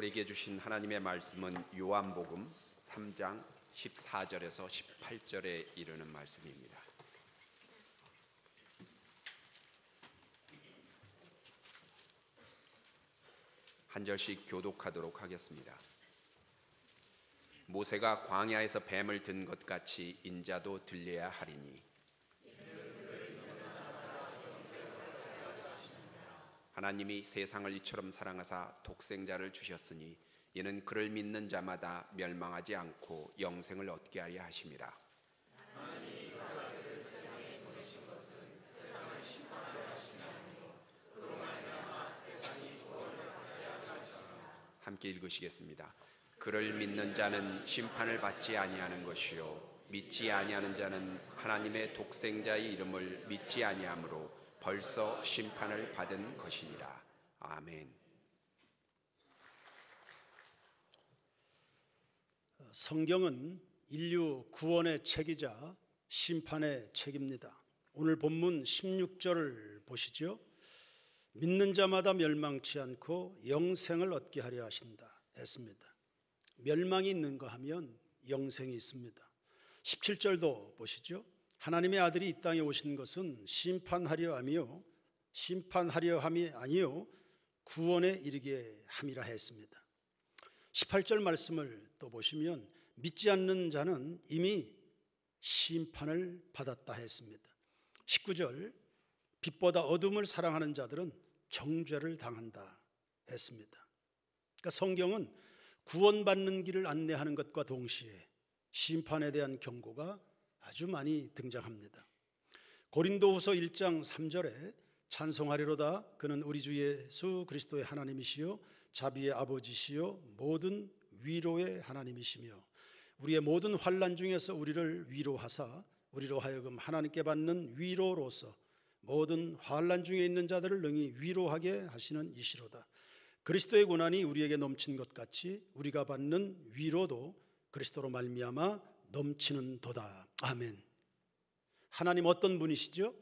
우리에게 주신 하나님의 말씀은 요한복음 3장 14절에서 18절에 이르는 말씀입니다. 한 절씩 교독하도록 하겠습니다. 모세가 광야에서 뱀을 든 것 같이 인자도 들려야 하리니 하나님이 세상을 이처럼 사랑하사 독생자를 주셨으니 이는 그를 믿는 자마다 멸망하지 않고 영생을 얻게 하려 하심이라. 함께 읽으시겠습니다. 그를 믿는 자는 심판을 받지 아니하는 것이요 믿지 아니하는 자는 하나님의 독생자의 이름을 믿지 아니하므로 벌써 심판을 받은 것이니라. 아멘. 성경은 인류 구원의 책이자 심판의 책입니다. 오늘 본문 16절을 보시죠. 믿는 자마다 멸망치 않고 영생을 얻게 하려 하신다 했습니다. 멸망이 있는가 하면 영생이 있습니다. 17절도 보시죠. 하나님의 아들이 이 땅에 오신 것은 심판하려 함이 아니요 구원에 이르게 함이라 했습니다. 18절 말씀을 또 보시면 믿지 않는 자는 이미 심판을 받았다 했습니다. 19절 빛보다 어둠을 사랑하는 자들은 정죄를 당한다 했습니다. 그러니까 성경은 구원받는 길을 안내하는 것과 동시에 심판에 대한 경고가 아주 많이 등장합니다. 고린도후서 1장 3절에 찬송하리로다 그는 우리 주 예수 그리스도의 하나님이시요 자비의 아버지시요 모든 위로의 하나님이시며 우리의 모든 환난 중에서 우리를 위로하사 우리로 하여금 하나님께 받는 위로로서 모든 환난 중에 있는 자들을 능히 위로하게 하시는 이시로다. 그리스도의 고난이 우리에게 넘친 것 같이 우리가 받는 위로도 그리스도로 말미암아 넘치는 도다. 아멘. 하나님 어떤 분이시죠?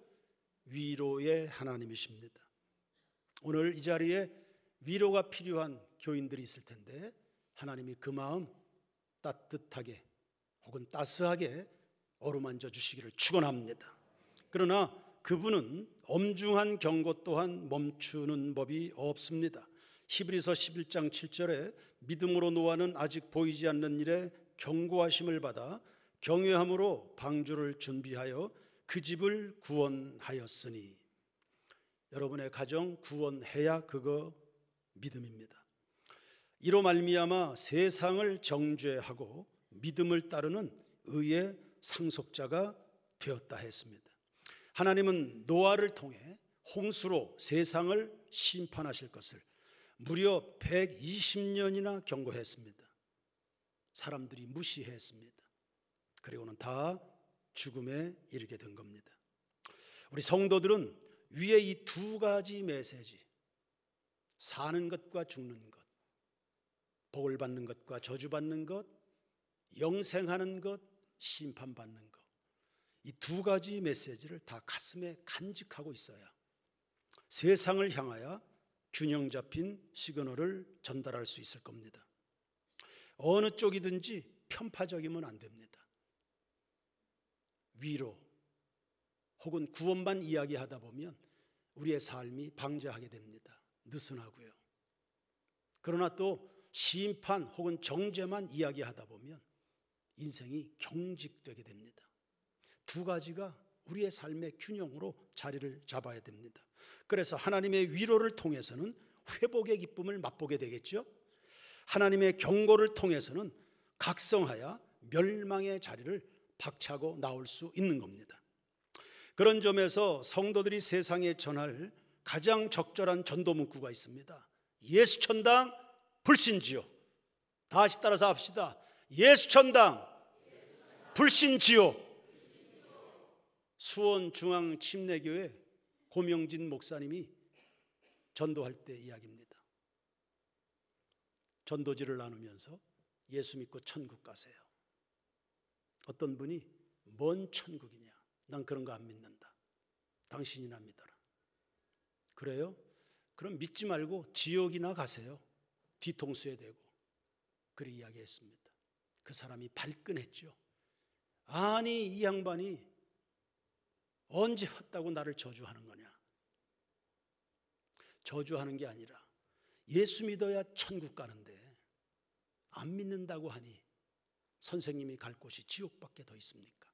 위로의 하나님이십니다. 오늘 이 자리에 위로가 필요한 교인들이 있을 텐데 하나님이 그 마음 따뜻하게 혹은 따스하게 어루만져 주시기를 축원합니다. 그러나 그분은 엄중한 경고 또한 멈추는 법이 없습니다. 히브리서 11장 7절에 믿음으로 노아는 아직 보이지 않는 일에 경고하심을 받아 경외함으로 방주를 준비하여 그 집을 구원하였으니 여러분의 가정 구원해야 그거 믿음입니다. 이로 말미암아 세상을 정죄하고 믿음을 따르는 의의 상속자가 되었다 했습니다. 하나님은 노아를 통해 홍수로 세상을 심판하실 것을 무려 120년이나 경고했습니다. 사람들이 무시했습니다. 그리고는 다 죽음에 이르게 된 겁니다. 우리 성도들은 위에 이 두 가지 메시지, 사는 것과 죽는 것, 복을 받는 것과 저주받는 것, 영생하는 것, 심판받는 것, 이 두 가지 메시지를 다 가슴에 간직하고 있어야 세상을 향하여 균형 잡힌 시그널을 전달할 수 있을 겁니다. 어느 쪽이든지 편파적이면 안 됩니다. 위로 혹은 구원만 이야기하다 보면 우리의 삶이 방자하게 됩니다. 느슨하고요. 그러나 또 심판 혹은 정죄만 이야기하다 보면 인생이 경직되게 됩니다. 두 가지가 우리의 삶의 균형으로 자리를 잡아야 됩니다. 그래서 하나님의 위로를 통해서는 회복의 기쁨을 맛보게 되겠죠. 하나님의 경고를 통해서는 각성하여 멸망의 자리를 박차고 나올 수 있는 겁니다. 그런 점에서 성도들이 세상에 전할 가장 적절한 전도 문구가 있습니다. 예수 천당 불신지요. 다시 따라서 합시다. 예수 천당 불신지요. 수원중앙침례교회 고명진 목사님이 전도할 때 이야기입니다. 전도지를 나누면서 예수 믿고 천국 가세요. 어떤 분이 뭔 천국이냐, 난 그런 거 안 믿는다. 당신이나 믿어라. 그래요? 그럼 믿지 말고 지옥이나 가세요. 뒤통수에 대고 그리 이야기했습니다. 그 사람이 발끈했죠. 아니, 이 양반이 언제 왔다고 나를 저주하는 거냐. 저주하는 게 아니라 예수 믿어야 천국 가는데 안 믿는다고 하니 선생님이 갈 곳이 지옥밖에 더 있습니까?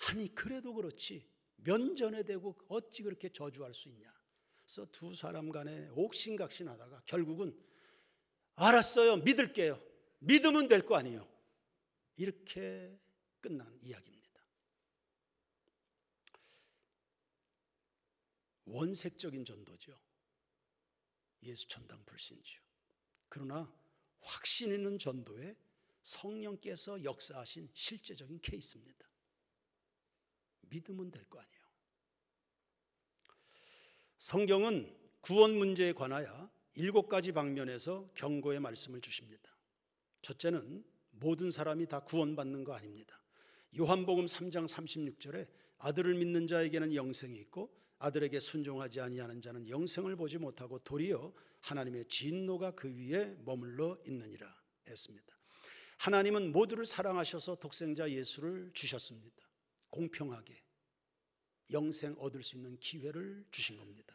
아니, 그래도 그렇지 면전에 대고 어찌 그렇게 저주할 수 있냐. 그래서 두 사람 간에 옥신각신하다가 결국은 알았어요, 믿을게요, 믿으면 될 거 아니에요, 이렇게 끝난 이야기입니다. 원색적인 전도죠. 예수 천당 불신지요. 그러나 확신 있는 전도에 성령께서 역사하신 실제적인 케이스입니다. 믿으면 될 거 아니에요. 성경은 구원 문제에 관하여 7가지 방면에서 경고의 말씀을 주십니다. 첫째는 모든 사람이 다 구원받는 거 아닙니다. 요한복음 3장 36절에 아들을 믿는 자에게는 영생이 있고 아들에게 순종하지 아니하는 자는 영생을 보지 못하고 도리어 하나님의 진노가 그 위에 머물러 있느니라 했습니다. 하나님은 모두를 사랑하셔서 독생자 예수를 주셨습니다. 공평하게 영생 얻을 수 있는 기회를 주신 겁니다.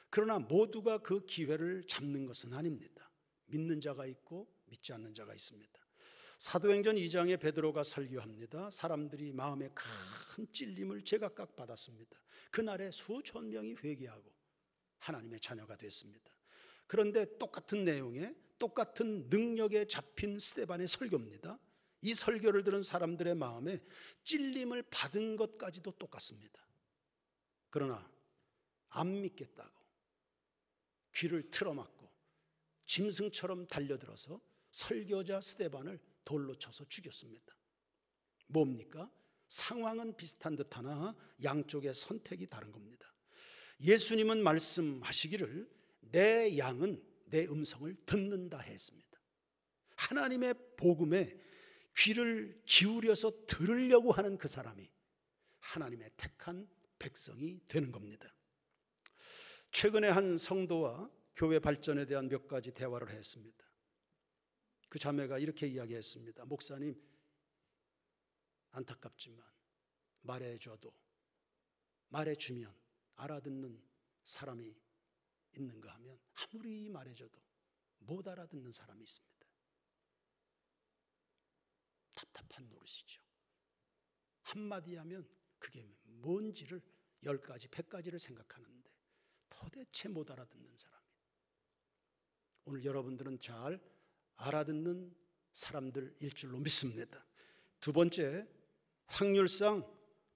그러나 모두가 그 기회를 잡는 것은 아닙니다. 믿는 자가 있고 믿지 않는 자가 있습니다. 사도행전 2장에 베드로가 설교합니다. 사람들이 마음에 큰 찔림을 제각각 받았습니다. 그날에 수천 명이 회개하고 하나님의 자녀가 됐습니다. 그런데 똑같은 내용에 똑같은 능력에 잡힌 스데반의 설교입니다. 이 설교를 들은 사람들의 마음에 찔림을 받은 것까지도 똑같습니다. 그러나 안 믿겠다고 귀를 틀어막고 짐승처럼 달려들어서 설교자 스데반을 돌로 쳐서 죽였습니다. 뭡니까? 상황은 비슷한 듯하나 양쪽의 선택이 다른 겁니다. 예수님은 말씀하시기를 내 양은 내 음성을 듣는다 했습니다. 하나님의 복음에 귀를 기울여서 들으려고 하는 그 사람이 하나님의 택한 백성이 되는 겁니다. 최근에 한 성도와 교회 발전에 대한 몇 가지 대화를 했습니다. 그 자매가 이렇게 이야기했습니다. 목사님, 안타깝지만 말해주면 알아듣는 사람이 있는가 하면 아무리 말해줘도 못 알아듣는 사람이 있습니다. 답답한 노릇이죠. 한마디 하면 그게 뭔지를 10가지, 100가지를 생각하는데 도대체 못 알아듣는 사람. 오늘 여러분들은 잘 알아듣는 사람들일 줄로 믿습니다. 두 번째, 확률상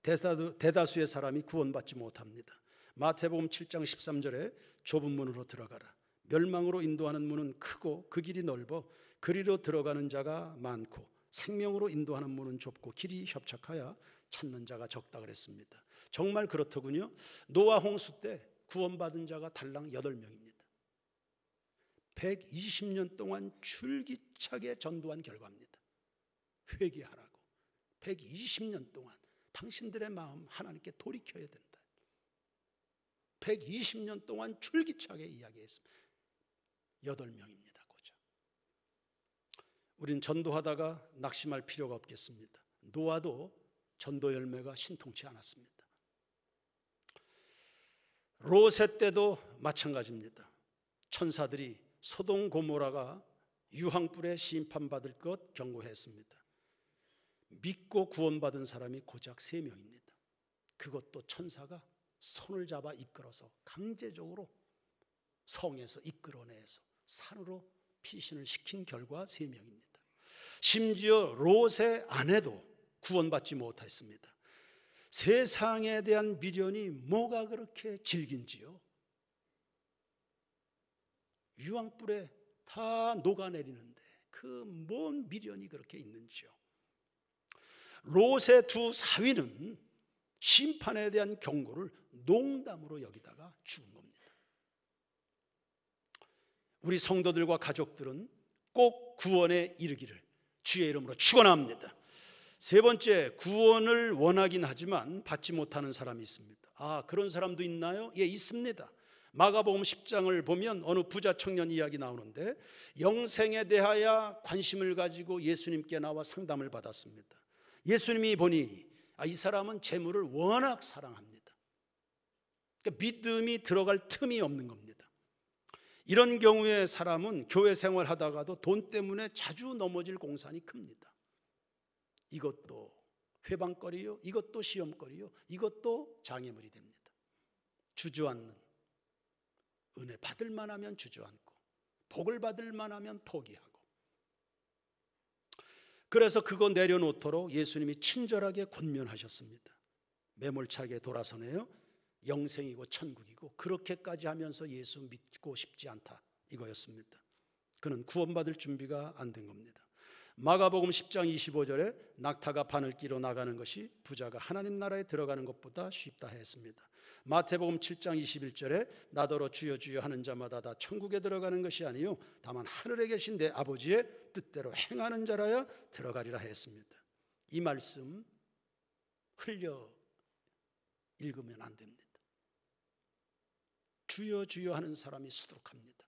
대다수의 사람이 구원받지 못합니다. 마태복음 7장 13절에 좁은 문으로 들어가라. 멸망으로 인도하는 문은 크고 그 길이 넓어 그리로 들어가는 자가 많고 생명으로 인도하는 문은 좁고 길이 협착하여 찾는 자가 적다 그랬습니다. 정말 그렇더군요. 노아 홍수 때 구원받은 자가 달랑 8명입니다. 120년 동안 줄기차게 전도한 결과입니다. 회개하라고 120년 동안 당신들의 마음 하나님께 돌이켜야 된다. 120년 동안 줄기차게 이야기했습니다. 8명입니다. 고작. 우린 전도하다가 낙심할 필요가 없겠습니다. 노아도 전도 열매가 신통치 않았습니다. 롯의 때도 마찬가지입니다. 천사들이 소돔 고모라가 유황불에 심판받을 것 경고했습니다. 믿고 구원받은 사람이 고작 3명입니다. 그것도 천사가 손을 잡아 이끌어서 강제적으로 성에서 이끌어내서 산으로 피신을 시킨 결과 3명입니다. 심지어 롯의 아내도 구원받지 못했습니다. 세상에 대한 미련이 뭐가 그렇게 질긴지요? 유황불에 다 녹아내리는데 그 뭔 미련이 그렇게 있는지요? 롯의 두 사위는 심판에 대한 경고를 농담으로 여기다가 죽은 겁니다. 우리 성도들과 가족들은 꼭 구원에 이르기를 주의 이름으로 축원합니다. 세 번째, 구원을 원하긴 하지만 받지 못하는 사람이 있습니다. 그런 사람도 있나요? 예, 있습니다. 마가복음 10장을 보면 어느 부자 청년 이야기 나오는데 영생에 대하여 관심을 가지고 예수님께 나와 상담을 받았습니다. 예수님이 보니 이 사람은 재물을 워낙 사랑합니다. 그러니까 믿음이 들어갈 틈이 없는 겁니다. 이런 경우에 사람은 교회 생활하다가도 돈 때문에 자주 넘어질 공산이 큽니다. 이것도 회방거리요, 이것도 시험거리요, 이것도 장애물이 됩니다. 주저앉는, 은혜 받을 만하면 주저앉고 복을 받을 만하면 포기하고. 그래서 그거 내려놓도록 예수님이 친절하게 권면하셨습니다. 매몰차게 돌아서네요. 영생이고 천국이고 그렇게까지 하면서 예수 믿고 싶지 않다, 이거였습니다. 그는 구원받을 준비가 안 된 겁니다. 마가복음 10장 25절에 낙타가 바늘기로 나가는 것이 부자가 하나님 나라에 들어가는 것보다 쉽다 했습니다. 마태복음 7장 21절에 나더러 주여 주여 하는 자마다 다 천국에 들어가는 것이 아니요 다만 하늘에 계신 내 아버지의 뜻대로 행하는 자라야 들어가리라 했습니다. 이 말씀 흘려 읽으면 안 됩니다. 주여 주여 하는 사람이 수두룩합니다.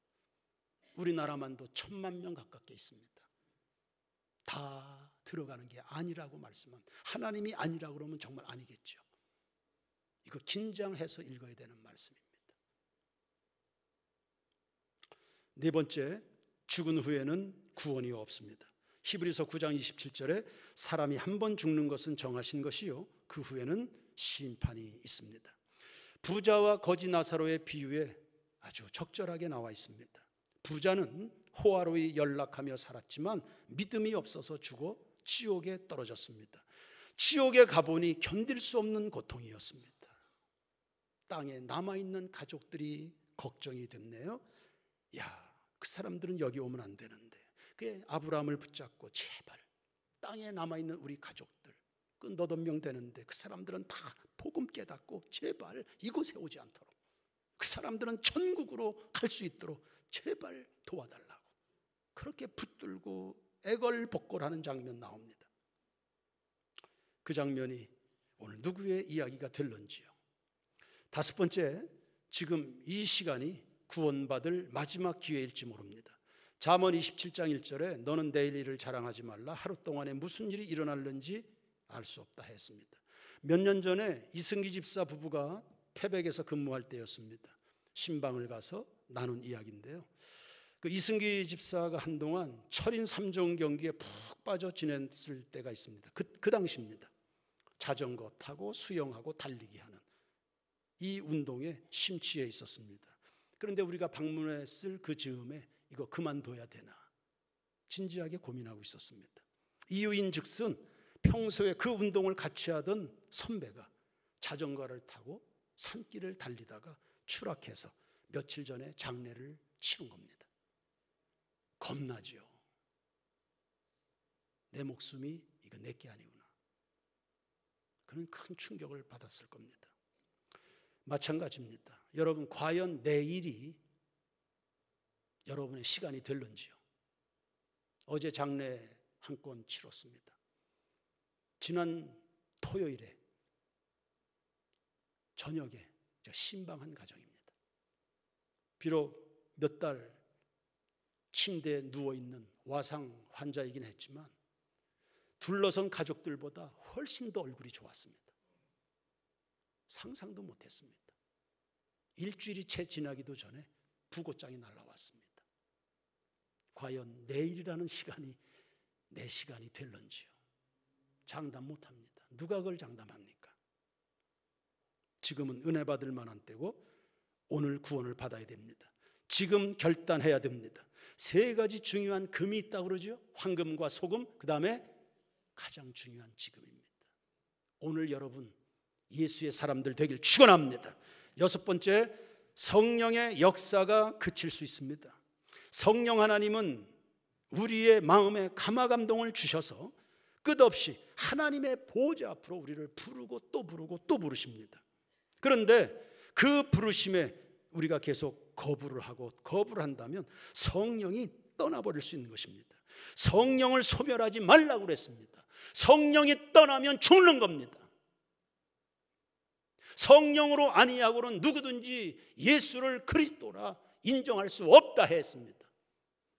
우리나라만도 1000만 명 가깝게 있습니다. 다 들어가는 게 아니라고 말씀한, 하나님이 아니라고 그러면 정말 아니겠죠. 이거 긴장해서 읽어야 되는 말씀입니다. 네 번째, 죽은 후에는 구원이 없습니다. 히브리서 9장 27절에 사람이 한 번 죽는 것은 정하신 것이요 그 후에는 심판이 있습니다. 부자와 거지 나사로의 비유에 아주 적절하게 나와 있습니다. 부자는 호화로이 연락하며 살았지만 믿음이 없어서 죽어 지옥에 떨어졌습니다. 지옥에 가보니 견딜 수 없는 고통이었습니다. 땅에 남아있는 가족들이 걱정이 됐네요. 야, 그 사람들은 여기 오면 안 되는데. 그게 아브라함을 붙잡고 제발 땅에 남아있는 우리 가족들 그 너댓 명 되는데 그 사람들은 다 복음 깨닫고 제발 이곳에 오지 않도록, 그 사람들은 천국으로 갈 수 있도록 제발 도와달라고 그렇게 붙들고 애걸복걸하는 장면 나옵니다. 그 장면이 오늘 누구의 이야기가 될런지요. 다섯 번째, 지금 이 시간이 구원받을 마지막 기회일지 모릅니다. 잠언 27장 1절에 너는 내일 일을 자랑하지 말라, 하루 동안에 무슨 일이 일어날는지 알 수 없다 했습니다. 몇 년 전에 이승기 집사 부부가 태백에서 근무할 때였습니다. 신방을 가서 나눈 이야기인데요. 그 이승기 집사가 한동안 철인 3종 경기에 푹 빠져 지냈을 때가 있습니다. 그 당시입니다. 자전거 타고 수영하고 달리기 하는 이 운동에 심취해 있었습니다. 그런데 우리가 방문했을 그 즈음에 이거 그만둬야 되나 진지하게 고민하고 있었습니다. 이유인 즉슨 평소에 그 운동을 같이 하던 선배가 자전거를 타고 산길을 달리다가 추락해서 며칠 전에 장례를 치른 겁니다. 겁나지요. 내 목숨이 이거 내게 아니구나. 그는 큰 충격을 받았을 겁니다. 마찬가지입니다. 여러분, 과연 내일이 여러분의 시간이 될런지요. 어제 장례 한 건 치렀습니다. 지난 토요일에 저녁에 신방한 가정입니다. 비록 몇 달 침대에 누워있는 와상 환자이긴 했지만 둘러선 가족들보다 훨씬 더 얼굴이 좋았습니다. 상상도 못했습니다. 일주일이 채 지나기도 전에 부고장이 날라왔습니다. 과연 내일이라는 시간이 내 시간이 될런지요. 장담 못합니다. 누가 그걸 장담합니까? 지금은 은혜 받을 만한 때고 오늘 구원을 받아야 됩니다. 지금 결단해야 됩니다. 세 가지 중요한 금이 있다고 그러죠. 황금과 소금, 그 다음에 가장 중요한 지금입니다. 오늘 여러분 예수의 사람들 되길 축원합니다. 여섯 번째, 성령의 역사가 그칠 수 있습니다. 성령 하나님은 우리의 마음에 감화감동을 주셔서 끝없이 하나님의 보좌 앞으로 우리를 부르고 또 부르고 또 부르십니다. 그런데 그 부르심에 우리가 계속 거부를 하고 거부를 한다면 성령이 떠나버릴 수 있는 것입니다. 성령을 소멸하지 말라고 그랬습니다. 성령이 떠나면 죽는 겁니다. 성령으로 아니하고는 누구든지 예수를 그리스도라 인정할 수 없다 했습니다.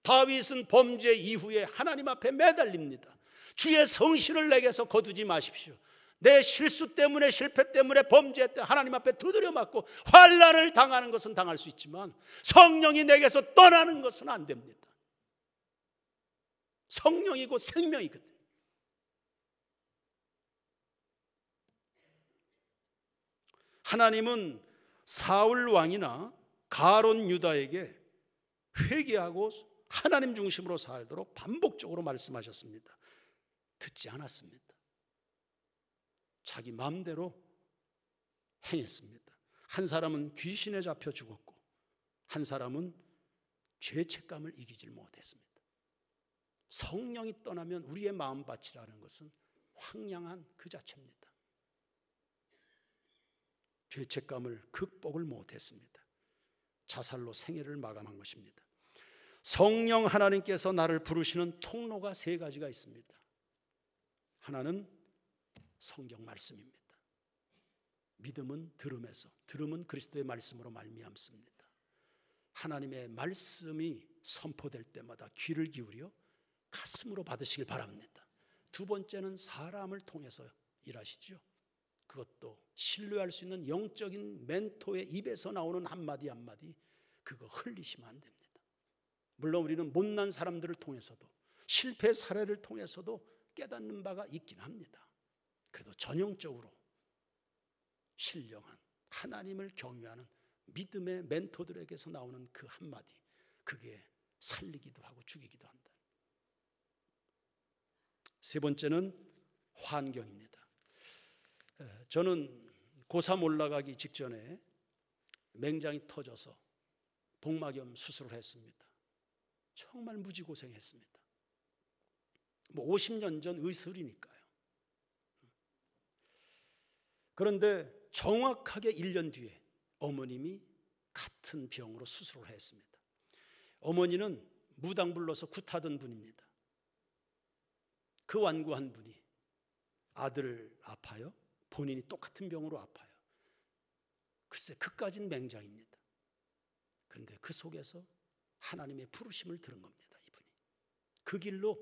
다윗은 범죄 이후에 하나님 앞에 매달립니다. 주의 성실을 내게서 거두지 마십시오. 내 실수 때문에, 실패 때문에, 범죄 때 하나님 앞에 두드려 맞고 환난을 당하는 것은 당할 수 있지만 성령이 내게서 떠나는 것은 안 됩니다. 성령이고 생명이거든요. 하나님은 사울 왕이나 가론 유다에게 회개하고 하나님 중심으로 살도록 반복적으로 말씀하셨습니다. 듣지 않았습니다. 자기 마음대로 행했습니다. 한 사람은 귀신에 잡혀 죽었고 한 사람은 죄책감을 이기질 못했습니다. 성령이 떠나면 우리의 마음밭이라는 것은 황량한 그 자체입니다. 죄책감을 극복을 못했습니다. 자살로 생애를 마감한 것입니다. 성령 하나님께서 나를 부르시는 통로가 세 가지가 있습니다. 하나는 성경 말씀입니다. 믿음은 들음에서, 들음은 그리스도의 말씀으로 말미암습니다. 하나님의 말씀이 선포될 때마다 귀를 기울여 가슴으로 받으시길 바랍니다. 두 번째는 사람을 통해서 일하시죠. 그것도 신뢰할 수 있는 영적인 멘토의 입에서 나오는 한마디 한마디, 그거 흘리시면 안 됩니다. 물론 우리는 못난 사람들을 통해서도, 실패 사례를 통해서도 깨닫는 바가 있긴 합니다. 그래도 전형적으로 신령한 하나님을 경외하는 믿음의 멘토들에게서 나오는 그 한마디, 그게 살리기도 하고 죽이기도 한다. 세 번째는 환경입니다. 저는 고3 올라가기 직전에 맹장이 터져서 복막염 수술을 했습니다. 정말 무지고생했습니다. 50년 전 의술이니까요. 그런데 정확하게 1년 뒤에 어머님이 같은 병으로 수술을 했습니다. 어머니는 무당 불러서 굿하던 분입니다. 그 완고한 분이 아들 아파요? 본인이 똑같은 병으로 아파요. 글쎄 그까진 맹장입니다. 그런데 그 속에서 하나님의 부르심을 들은 겁니다. 이분이. 그 길로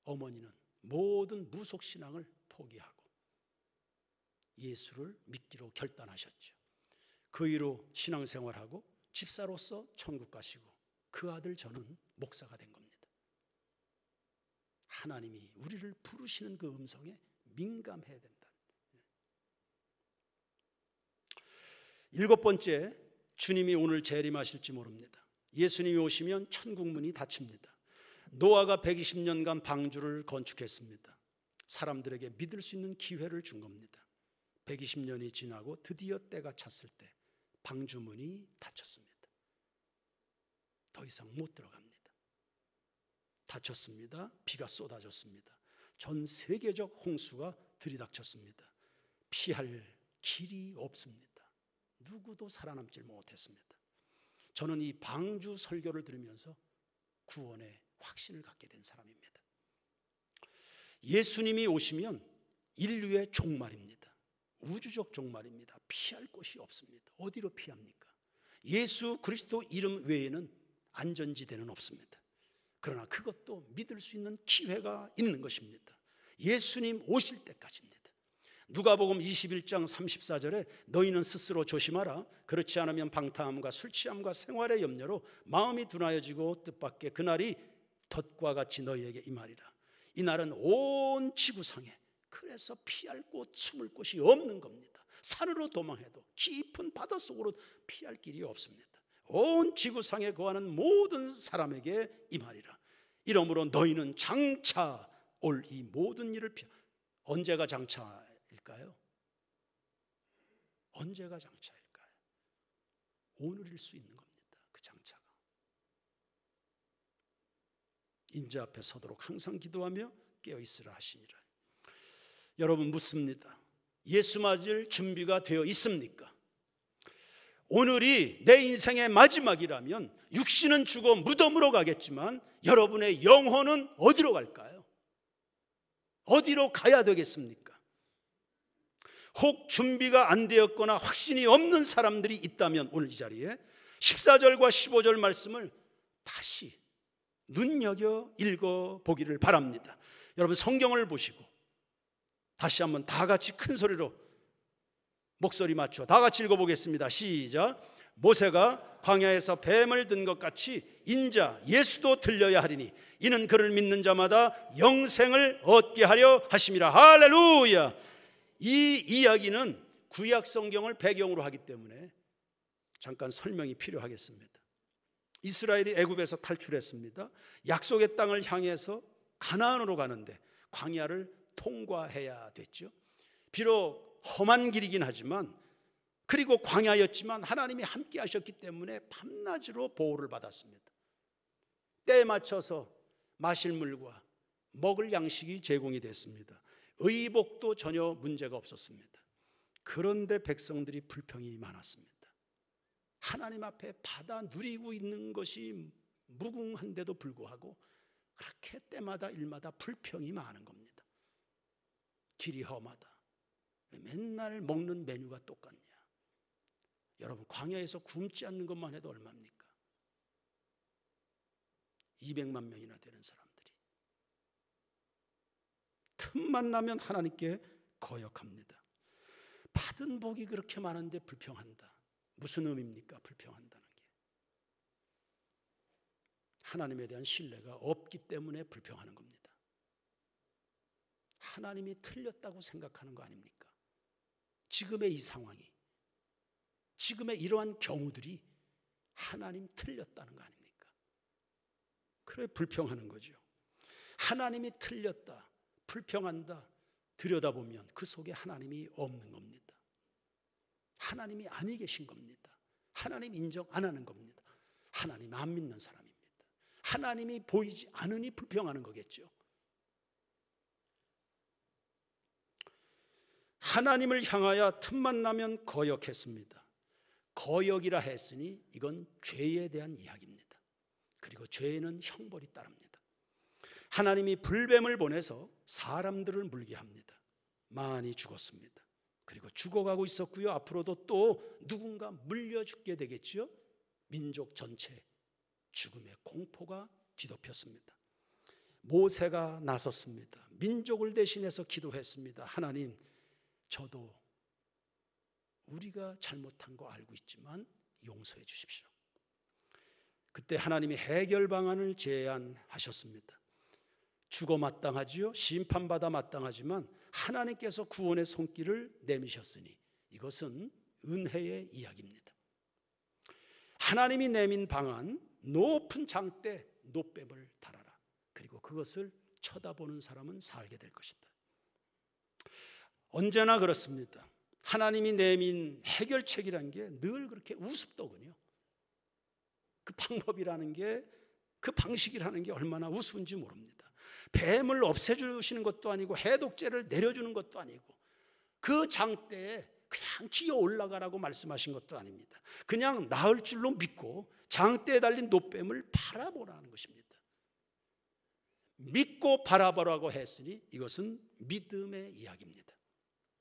어머니는 모든 무속신앙을 포기하고 예수를 믿기로 결단하셨죠. 그 이후로 신앙생활하고 집사로서 천국 가시고 그 아들 저는 목사가 된 겁니다. 하나님이 우리를 부르시는 그 음성에 민감해야 된다. 일곱 번째, 주님이 오늘 재림하실지 모릅니다. 예수님이 오시면 천국 문이 닫힙니다. 노아가 120년간 방주를 건축했습니다. 사람들에게 믿을 수 있는 기회를 준 겁니다. 120년이 지나고 드디어 때가 찼을 때 방주문이 닫혔습니다. 더 이상 못 들어갑니다. 닫혔습니다. 비가 쏟아졌습니다. 전 세계적 홍수가 들이닥쳤습니다. 피할 길이 없습니다. 누구도 살아남질 못했습니다. 저는 이 방주 설교를 들으면서 구원의 확신을 갖게 된 사람입니다. 예수님이 오시면 인류의 종말입니다. 우주적 종말입니다. 피할 곳이 없습니다. 어디로 피합니까? 예수 그리스도 이름 외에는 안전지대는 없습니다. 그러나 그것도 믿을 수 있는 기회가 있는 것입니다. 예수님 오실 때까지입니다. 누가복음 21장 34절에 너희는 스스로 조심하라. 그렇지 않으면 방탕함과 술 취함과 생활의 염려로 마음이 둔하여지고 뜻밖의 그날이 덫과 같이 너희에게 임하리라. 이 날은 온 지구상에 그래서 피할 곳, 숨을 곳이 없는 겁니다. 산으로 도망해도 깊은 바닷속으로 피할 길이 없습니다. 온 지구상에 거하는 모든 사람에게 임하리라. 이러므로 너희는 장차 올 이 모든 일을 언제가 장차일까요? 언제가 장차일까요? 오늘일 수 있는 겁니다. 그 장차가. 인자 앞에 서도록 항상 기도하며 깨어있으라 하시니라. 여러분 묻습니다. 예수 맞을 준비가 되어 있습니까? 오늘이 내 인생의 마지막이라면 육신은 죽어 무덤으로 가겠지만 여러분의 영혼은 어디로 갈까요? 어디로 가야 되겠습니까? 혹 준비가 안 되었거나 확신이 없는 사람들이 있다면 오늘 이 자리에 14절과 15절 말씀을 다시 눈여겨 읽어보기를 바랍니다. 여러분 성경을 보시고 다시 한번 다 같이 큰 소리로 목소리 맞춰 다 같이 읽어보겠습니다. 시작. 모세가 광야에서 뱀을 든 것 같이 인자 예수도 들려야 하리니 이는 그를 믿는 자마다 영생을 얻게 하려 하심이라. 할렐루야. 이 이야기는 구약 성경을 배경으로 하기 때문에 잠깐 설명이 필요하겠습니다. 이스라엘이 애굽에서 탈출했습니다. 약속의 땅을 향해서 가나안으로 가는데 광야를 통과해야 됐죠. 비록 험한 길이긴 하지만 그리고 광야였지만 하나님이 함께 하셨기 때문에 밤낮으로 보호를 받았습니다. 때에 맞춰서 마실 물과 먹을 양식이 제공이 됐습니다. 의복도 전혀 문제가 없었습니다. 그런데 백성들이 불평이 많았습니다. 하나님 앞에 받아 누리고 있는 것이 무궁한데도 불구하고 그렇게 때마다 일마다 불평이 많은 겁니다. 길이 험하다. 맨날 먹는 메뉴가 똑같냐. 여러분 광야에서 굶지 않는 것만 해도 얼마입니까? 200만 명이나 되는 사람들이 틈만 나면 하나님께 거역합니다. 받은 복이 그렇게 많은데 불평한다. 무슨 의미입니까? 불평한다는 게 하나님에 대한 신뢰가 없기 때문에 불평하는 겁니다. 하나님이 틀렸다고 생각하는 거 아닙니까? 지금의 이 상황이, 지금의 이러한 경우들이 하나님 틀렸다는 거 아닙니까? 그래 불평하는 거죠. 하나님이 틀렸다, 불평한다, 들여다보면 그 속에 하나님이 없는 겁니다. 하나님이 아니 계신 겁니다. 하나님 인정 안 하는 겁니다. 하나님 안 믿는 사람입니다. 하나님이 보이지 않으니 불평하는 거겠죠. 하나님을 향하여 틈만 나면 거역했습니다. 거역이라 했으니 이건 죄에 대한 이야기입니다. 그리고 죄에는 형벌이 따릅니다. 하나님이 불뱀을 보내서 사람들을 물게 합니다. 많이 죽었습니다. 그리고 죽어가고 있었고요. 앞으로도 또 누군가 물려 죽게 되겠죠. 민족 전체 죽음의 공포가 뒤덮였습니다. 모세가 나섰습니다. 민족을 대신해서 기도했습니다. 하나님, 저도 우리가 잘못한 거 알고 있지만 용서해 주십시오. 그때 하나님이 해결 방안을 제안하셨습니다. 죽어 마땅하지요. 심판받아 마땅하지만 하나님께서 구원의 손길을 내미셨으니 이것은 은혜의 이야기입니다. 하나님이 내민 방안, 높은 장대 노뱀을 달아라. 그리고 그것을 쳐다보는 사람은 살게 될 것이다. 언제나 그렇습니다. 하나님이 내민 해결책이라는 게 늘 그렇게 우습더군요. 그 방법이라는 게, 그 방식이라는 게 얼마나 우스운지 모릅니다. 뱀을 없애주시는 것도 아니고 해독제를 내려주는 것도 아니고 그 장대에 그냥 기어 올라가라고 말씀하신 것도 아닙니다. 그냥 나을 줄로 믿고 장대에 달린 노뱀을 바라보라는 것입니다. 믿고 바라보라고 했으니 이것은 믿음의 이야기입니다.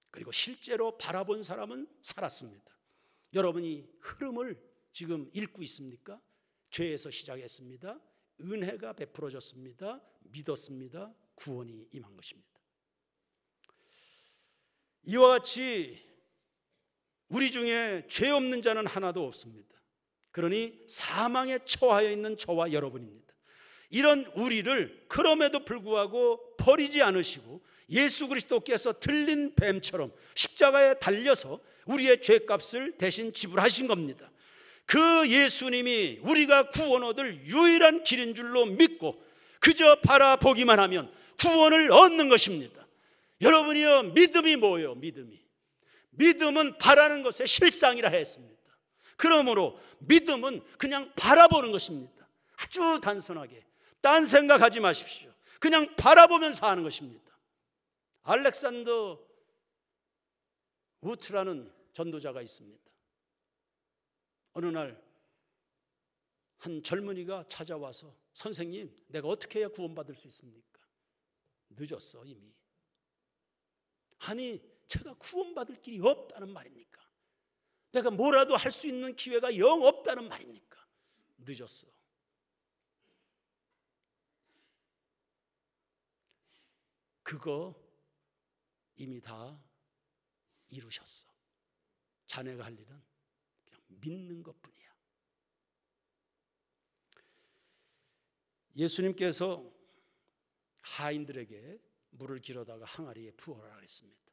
그리고 실제로 바라본 사람은 살았습니다. 여러분이 흐름을 지금 읽고 있습니까? 죄에서 시작했습니다. 은혜가 베풀어졌습니다. 믿었습니다. 구원이 임한 것입니다. 이와 같이 우리 중에 죄 없는 자는 하나도 없습니다. 그러니 사망에 처하여 있는 저와 여러분입니다. 이런 우리를 그럼에도 불구하고 버리지 않으시고 예수 그리스도께서 들린 뱀처럼 십자가에 달려서 우리의 죄값을 대신 지불하신 겁니다. 그 예수님이 우리가 구원 얻을 유일한 길인 줄로 믿고 그저 바라보기만 하면 구원을 얻는 것입니다. 여러분이요, 믿음이 뭐예요? 믿음은 바라는 것의 실상이라 했습니다. 그러므로 믿음은 그냥 바라보는 것입니다. 아주 단순하게 딴 생각하지 마십시오. 그냥 바라보면서 하는 것입니다. 알렉산더 우트라는 전도자가 있습니다. 어느 날 한 젊은이가 찾아와서 선생님, 내가 어떻게 해야 구원받을 수 있습니까? 늦었어 이미. 아니 제가 구원받을 길이 없다는 말입니까? 내가 뭐라도 할 수 있는 기회가 영 없다는 말입니까? 늦었어. 그거 이미 다 이루셨어. 자네가 할 일은 그냥 믿는 것뿐이야. 예수님께서 하인들에게 물을 기르다가 항아리에 부어라 했습니다.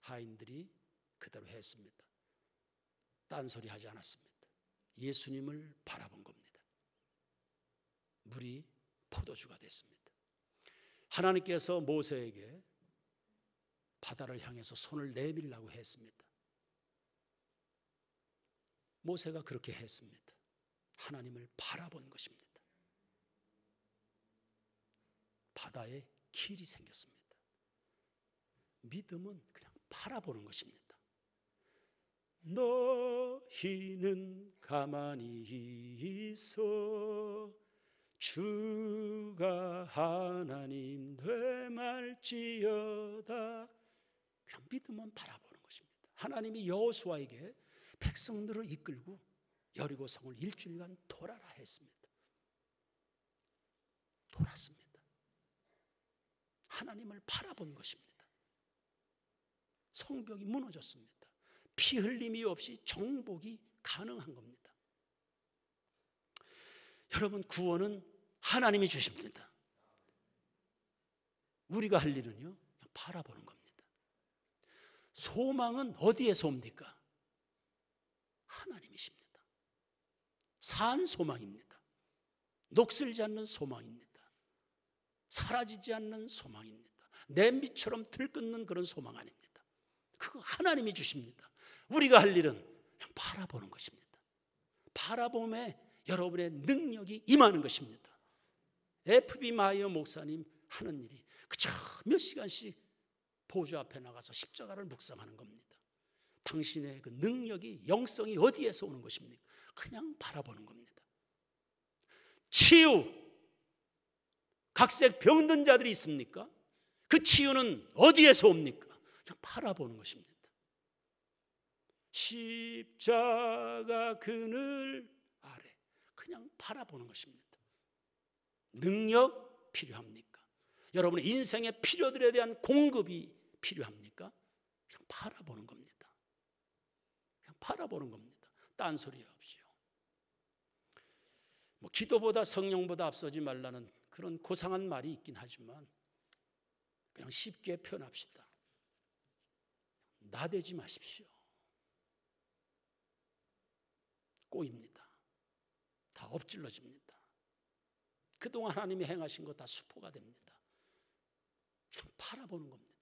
하인들이 그대로 했습니다. 딴소리 하지 않았습니다. 예수님을 바라본 겁니다. 물이 포도주가 됐습니다. 하나님께서 모세에게 바다를 향해서 손을 내밀라고 했습니다. 모세가 그렇게 했습니다. 하나님을 바라본 것입니다. 바다에 길이 생겼습니다. 믿음은 그냥 바라보는 것입니다. 너희는 가만히 있어 주가 하나님 되말지어다. 그냥 믿음은 바라보는 것입니다. 하나님이 여호수아에게 백성들을 이끌고 여리고성을 일주일간 돌아라 했습니다. 돌았습니다. 하나님을 바라본 것입니다. 성벽이 무너졌습니다. 피 흘림이 없이 정복이 가능한 겁니다. 여러분, 구원은 하나님이 주십니다. 우리가 할 일은요, 그냥 바라보는 겁니다. 소망은 어디에서 옵니까? 하나님이십니다. 산 소망입니다. 녹슬지 않는 소망입니다. 사라지지 않는 소망입니다. 냄비처럼 들끓는 그런 소망 아닙니다. 그거 하나님이 주십니다. 우리가 할 일은 그냥 바라보는 것입니다. 바라봄에 여러분의 능력이 임하는 것입니다. F.B. 마이어 목사님 하는 일이 그저 몇 시간씩 보좌 앞에 나가서 십자가를 묵상하는 겁니다. 당신의 그 능력이, 영성이 어디에서 오는 것입니까? 그냥 바라보는 겁니다. 치유, 각색 병든 자들이 있습니까? 그 치유는 어디에서 옵니까? 그냥 바라보는 것입니다. 십자가 그늘 아래 그냥 바라보는 것입니다. 능력 필요합니까? 여러분의 인생의 필요들에 대한 공급이 필요합니까? 그냥 바라보는 겁니다. 그냥 바라보는 겁니다. 딴소리 없이요. 기도보다 성령보다 앞서지 말라는 그런 고상한 말이 있긴 하지만 그냥 쉽게 표현합시다. 나대지 마십시오. 꼬입니다. 다 엎질러집니다. 그동안 하나님이 행하신 거 다 수포가 됩니다. 그냥 바라보는 겁니다.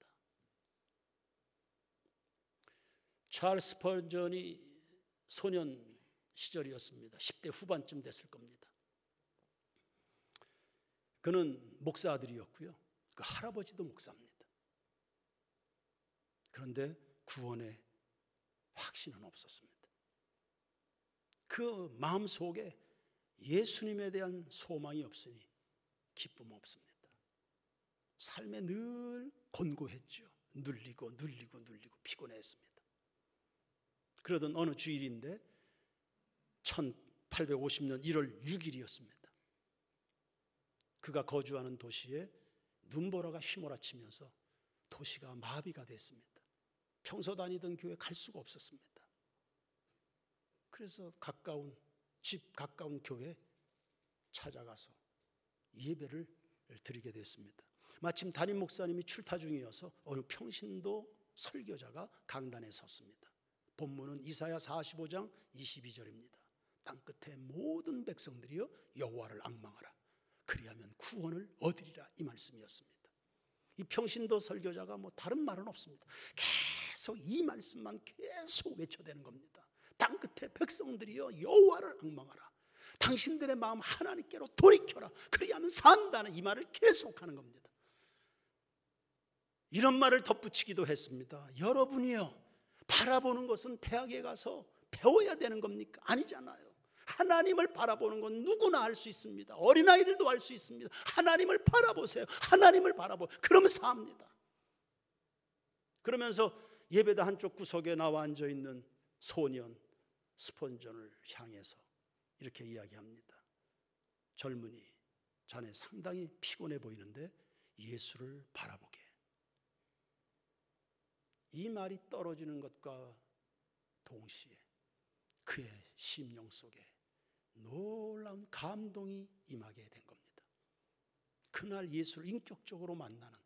찰스 스퍼전이 소년 시절이었습니다. 10대 후반쯤 됐을 겁니다. 그는 목사 아들이었고요. 그 할아버지도 목사입니다. 그런데 구원의 확신은 없었습니다. 그 마음속에 예수님에 대한 소망이 없으니 기쁨 없습니다. 삶에 늘 곤고했죠. 눌리고 피곤했습니다. 그러던 어느 주일인데 1850년 1월 6일이었습니다. 그가 거주하는 도시에 눈보라가 휘몰아치면서 도시가 마비가 됐습니다. 평소 다니던 교회 갈 수가 없었습니다. 그래서 가까운 교회 찾아가서 예배를 드리게 됐습니다. 마침 담임 목사님이 출타 중이어서 어느 평신도 설교자가 강단에 섰습니다. 본문은 이사야 45장 22절입니다. 땅끝의 모든 백성들이여 여호와를 앙망하라. 그리하면 구원을 얻으리라. 이 말씀이었습니다. 이 평신도 설교자가 다른 말은 없습니다. 계속 이 말씀만 계속 외쳐대는 겁니다. 땅끝의 백성들이여 여호와를 앙망하라. 당신들의 마음 하나님께로 돌이켜라. 그리하면 산다는 이 말을 계속하는 겁니다. 이런 말을 덧붙이기도 했습니다. 여러분이요, 바라보는 것은 대학에 가서 배워야 되는 겁니까? 아니잖아요. 하나님을 바라보는 건 누구나 할 수 있습니다. 어린아이들도 할 수 있습니다. 하나님을 바라보세요. 하나님을 바라보. 그러면 삽니다. 그러면서 예배당 한쪽 구석에 나와 앉아 있는 소년 스폰전을 향해서 이렇게 이야기합니다. 젊은이, 자네 상당히 피곤해 보이는데 예수를 바라보게. 이 말이 떨어지는 것과 동시에 그의 심령 속에 놀라운 감동이 임하게 된 겁니다. 그날 예수를 인격적으로 만나는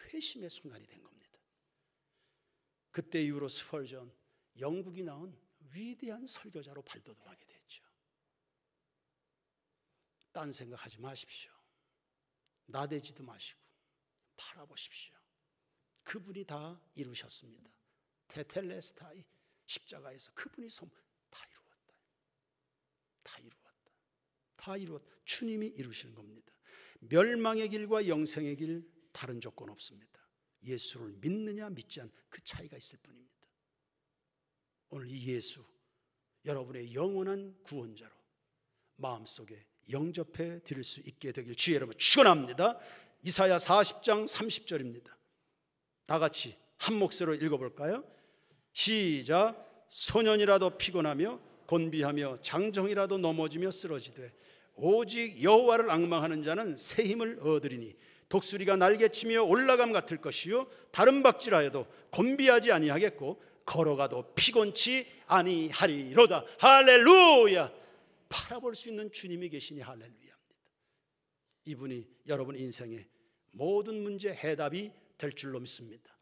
회심의 순간이 된 겁니다. 그때 이후로 스펄전, 영국이 낳은 위대한 설교자로 발돋움하게 됐죠. 딴 생각하지 마십시오. 나대지도 마시고 바라보십시오. 그분이 다 이루셨습니다. 테텔레스타이, 십자가에서 그분이 다 이루었다. 다 이루었다. 다 이루었다. 주님이 이루시는 겁니다. 멸망의 길과 영생의 길 다른 조건 없습니다. 예수를 믿느냐 믿지 않느냐 그 차이가 있을 뿐입니다. 오늘 이 예수, 여러분의 영원한 구원자로 마음속에 영접해 드릴 수 있게 되길 주의 이름으로 축원합니다. 이사야 40장 30절입니다. 다 같이 한 목소리로 읽어볼까요? 시작. 소년이라도 피곤하며 곤비하며 장정이라도 넘어지며 쓰러지되 오직 여호와를 앙망하는 자는 새 힘을 얻으리니 독수리가 날개치며 올라감 같을 것이요 다른 박질하여도 곤비하지 아니하겠고 걸어가도 피곤치 아니하리로다. 할렐루야. 바라볼 수 있는 주님이 계시니 할렐루야입니다. 이분이 여러분 인생의 모든 문제 해답이 될 줄로 믿습니다.